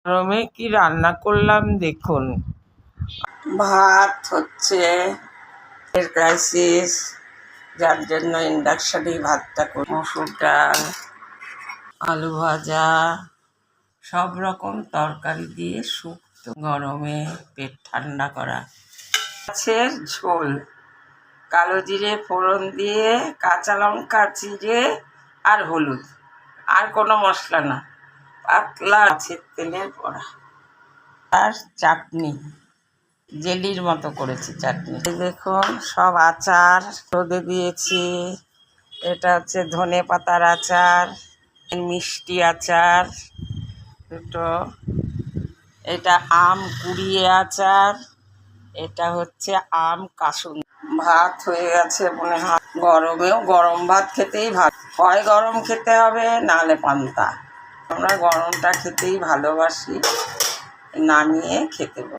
গরমে কি রান্না করলাম দেখুন। ভাত হচ্ছে এর ক্রাইসিস, যার জন্য ইন্ডাকশানেই ভাতটা করি। মসুর ডাল, আলু ভাজা, সব রকম তরকারি দিয়ে শুক্তো, গরমে পেট ঠান্ডা করা। মাছের ঝোল, কালো জিরে ফোড়ন দিয়ে কাঁচা লঙ্কা চিড়ে আর হলুদ, আর কোনো মশলা না, পাতলা মাছের তেলের বড়া। আর চাটনি, জেলির মতো করেছি চাটনি। দেখুন সব আচার রোদে দিয়েছি। এটা হচ্ছে ধনে পাতার আচার, মিষ্টি আচার দুটো, এটা আম কুড়িয়ে আচার, এটা হচ্ছে আম কাসুন। ভাত হয়ে গেছে মনে হয়। গরমেও গরম ভাত খেতেই ভালো, হয় গরম খেতে হবে নাহলে পান্তা। আমরা গরমটা খেতেই ভালোবাসি, নামিয়ে খেতে